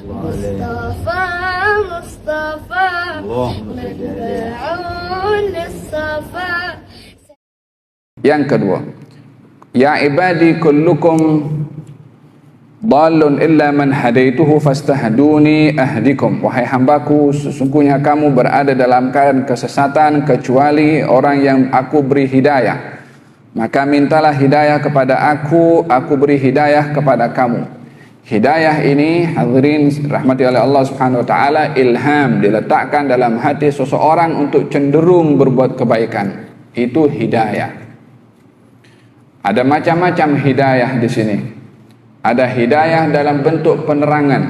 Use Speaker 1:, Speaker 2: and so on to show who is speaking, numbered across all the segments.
Speaker 1: مصطفى مصطفى متبع للصفا.
Speaker 2: Yang kedua, ya ibadi kullukum dhalun illa man hadaituhu fastahduni ahdikum. Wahai hambaku, sesungguhnya kamu berada dalam keadaan kesesatan kecuali orang yang aku beri hidayah. Maka mintalah hidayah kepada aku beri hidayah kepada kamu. Hidayah ini, hadirin rahmati oleh Allah Subhanahu wa taala, ilham, diletakkan dalam hati seseorang untuk cenderung berbuat kebaikan. Itu hidayah. Ada macam-macam hidayah di sini. Ada hidayah dalam bentuk penerangan.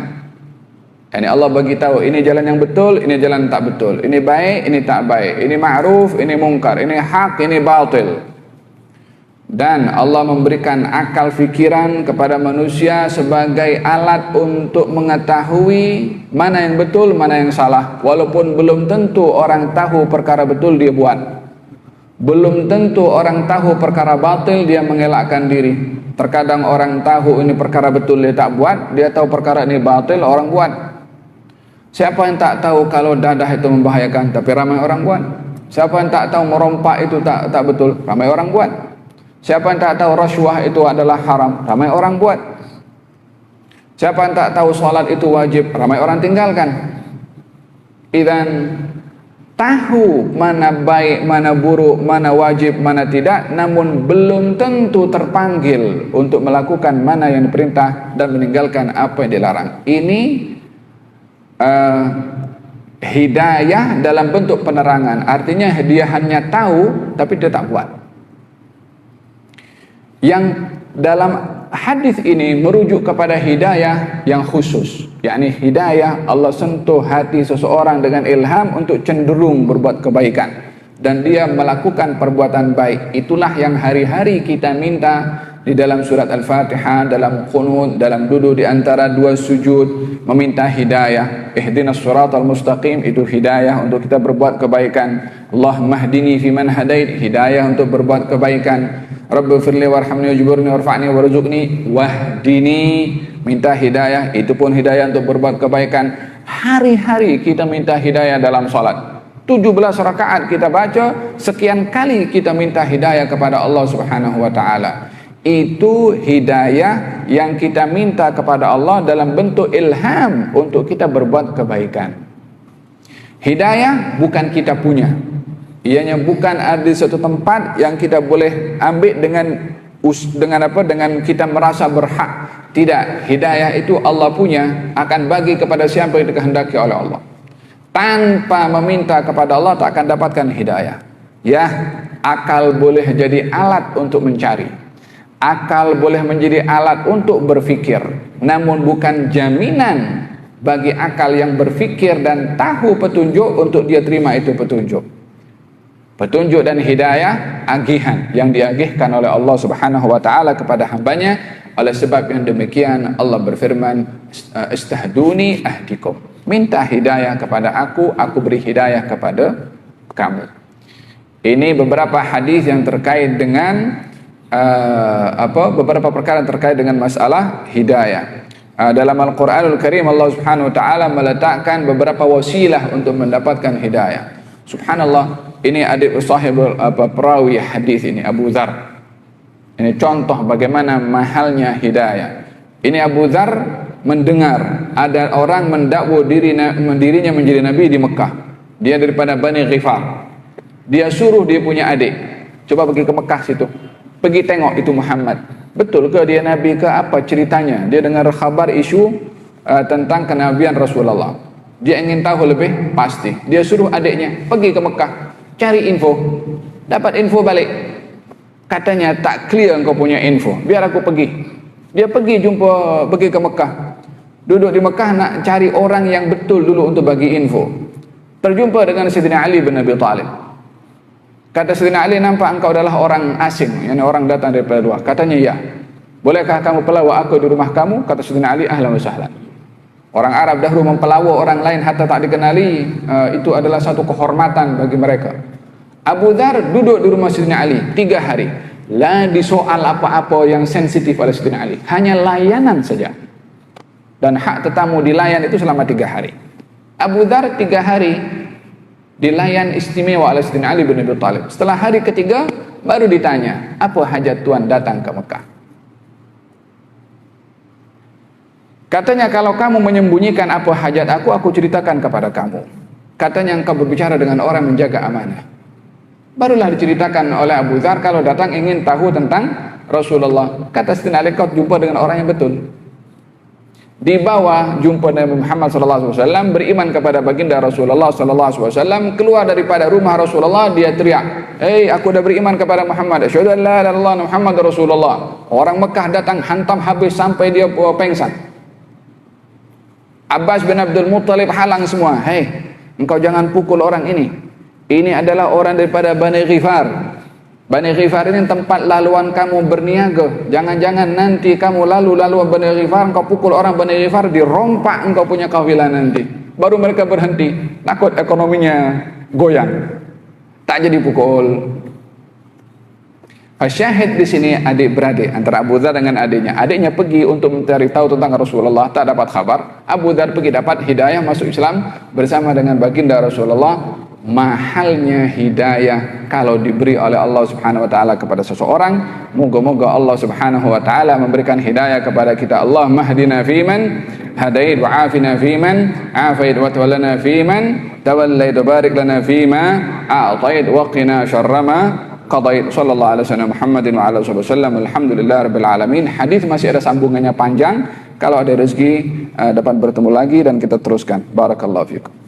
Speaker 2: Yani Allah bagi tahu ini jalan yang betul, ini jalan tak betul. Ini baik, ini tak baik. Ini ma'ruf, ini mungkar. Ini hak, ini batil. Dan Allah memberikan akal fikiran kepada manusia sebagai alat untuk mengetahui mana yang betul, mana yang salah. Walaupun belum tentu orang tahu perkara betul dia buat. Belum tentu orang tahu perkara batil dia mengelakkan diri. Terkadang orang tahu ini perkara betul dia tak buat, dia tahu perkara ini batil orang buat. Siapa yang tak tahu kalau dadah itu membahayakan, tapi ramai orang buat. Siapa yang tak tahu merompak itu tak betul, ramai orang buat. Siapa yang tak tahu rasuah itu adalah haram, ramai orang buat. Siapa yang tak tahu salat itu wajib, ramai orang tinggalkan. Idzan tahu mana baik, mana buruk, mana wajib, mana tidak, namun belum tentu terpanggil untuk melakukan mana yang diperintah dan meninggalkan apa yang dilarang. Ini hidayah dalam bentuk penerangan. Artinya dia hanya tahu tapi dia tak buat. Yang dalam hadis ini merujuk kepada hidayah yang khusus, yakni hidayah Allah sentuh hati seseorang dengan ilham untuk cenderung berbuat kebaikan dan dia melakukan perbuatan baik. Itulah yang hari-hari kita minta di dalam surat Al-Fatihah, dalam qunut, dalam duduk di antara dua sujud, meminta hidayah. Ihdinas siratal mustaqim, itu hidayah untuk kita berbuat kebaikan. Allahumma hdini fiman hadait, hidayah untuk berbuat kebaikan. Rabbighfirli warhamni wajburni warfa'ni warzuqni wahdini, minta hidayah, itu pun hidayah untuk berbuat kebaikan. Hari-hari kita minta hidayah dalam salat. 17 rakaat kita baca, sekian kali kita minta hidayah kepada Allah Subhanahu wa taala. Itu hidayah yang kita minta kepada Allah dalam bentuk ilham untuk kita berbuat kebaikan. Hidayah bukan kita punya. Ianya bukan ada satu tempat yang kita boleh ambil dengan kita merasa berhak. Tidak, hidayah itu Allah punya, akan bagi kepada siapa yang dikehendaki oleh Allah. Tanpa meminta kepada Allah tak akan dapatkan hidayah. Ya, akal boleh jadi alat untuk mencari. Akal boleh menjadi alat untuk berfikir, namun bukan jaminan bagi akal yang berfikir dan tahu petunjuk untuk dia terima itu petunjuk. Petunjuk dan hidayah agihan yang diagihkan oleh Allah Subhanahu wa taala kepada hambanya. Oleh sebab yang demikian Allah berfirman, istahduni ahdikum. Minta hidayah kepada aku beri hidayah kepada kamu. Ini beberapa hadis yang terkait dengan beberapa perkara terkait dengan masalah hidayah. Dalam Al-Quranul Karim Allah Subhanahu wa taala meletakkan beberapa wasilah untuk mendapatkan hidayah. Subhanallah, ini adik sahib perawi hadis ini Abu Dzar. Ini contoh bagaimana mahalnya hidayah. Ini Abu Dzar mendengar ada orang mendakwa dirinya menjadi nabi di Mekah. Dia daripada Bani Ghifar. Dia suruh dia punya adik, coba pergi ke Mekah situ. Pergi tengok itu Muhammad. Betul ke dia nabi ke, apa ceritanya? Dia dengar khabar isu tentang kenabian Rasulullah. Dia ingin tahu lebih pasti. Dia suruh adiknya pergi ke Mekah, cari info. Dapat info balik. Katanya tak clear engkau punya info. Biar aku pergi. Dia pergi ke Mekah. Duduk di Mekah nak cari orang yang betul dulu untuk bagi info. Terjumpa dengan Sayyidina Ali bin Abi Thalib. Kata Sayyidina Ali, nampak engkau adalah orang asing, yang orang datang daripada luar. Katanya ya. Bolehkah kamu pelawak aku di rumah kamu? Kata Sayyidina Ali, ahlan wa sahlan. Orang Arab dahulu mempelawak orang lain hatta tak dikenali, itu adalah satu kehormatan bagi mereka. Abu Dzar duduk di rumah Sayyidina Ali 3 hari. La disoal apa-apa yang sensitif oleh Sayyidina Ali. Hanya layanan saja. Dan hak tetamu dilayan itu selama 3 hari. Abu Dzar 3 hari dilayan istimewa oleh Sayyidina Ali bin Abi Thalib. Setelah hari ketiga baru ditanya, apa hajat tuan datang ke Mekah? Katanya, kalau kamu menyembunyikan apa hajat aku ceritakan kepada kamu. Katanya, engkau berbicara dengan orang menjaga amanah. Barulah diceritakan oleh Abu Dzar kalau datang ingin tahu tentang Rasulullah. Kata Sayyidina Ali, kau jumpa dengan orang yang betul. Di bawah jumpa Nabi Muhammad SAW, beriman kepada baginda Rasulullah SAW, keluar daripada rumah Rasulullah, dia teriak, "Hei, aku dah beriman kepada Muhammad, asyhadu an la ilaha illallah Muhammad Rasulullah." Orang Mekah datang hantam habis sampai dia pengsan. Abbas bin Abdul Muttalib halang semua, "Hei, engkau jangan pukul orang ini. Ini adalah orang daripada Bani Ghifar. Bani Ghifar ini tempat laluan kamu berniaga. Jangan-jangan nanti kamu lalu-laluan Bani Ghifar, engkau pukul orang Bani Ghifar, dirompak engkau punya kafilah nanti." Baru mereka berhenti, takut ekonominya goyang. Tak jadi pukul. Syahid di sini adik beradik antara Abu Dzar dengan adiknya. Adiknya pergi untuk mencari tahu tentang Rasulullah, tak dapat kabar. Abu Dzar pergi dapat hidayah masuk Islam bersama dengan baginda Rasulullah. Mahalnya hidayah kalau diberi oleh Allah Subhanahu wa taala kepada seseorang. Moga-moga Allah Subhanahu wa taala memberikan hidayah kepada kita. Allahumma hdina fiman hadait wa afina fiman afait wa tawallana fiman tawallait wa barik lana fima a'tait wa qina syarra ma qadait. Sallallahu alaihi wasallam Muhammadin wa ala alihi wasallam. Alhamdulillahirabbil alamin. Hadis masih ada sambungannya panjang. Kalau ada rezeki dapat bertemu lagi dan kita teruskan. Barakallahu fikum.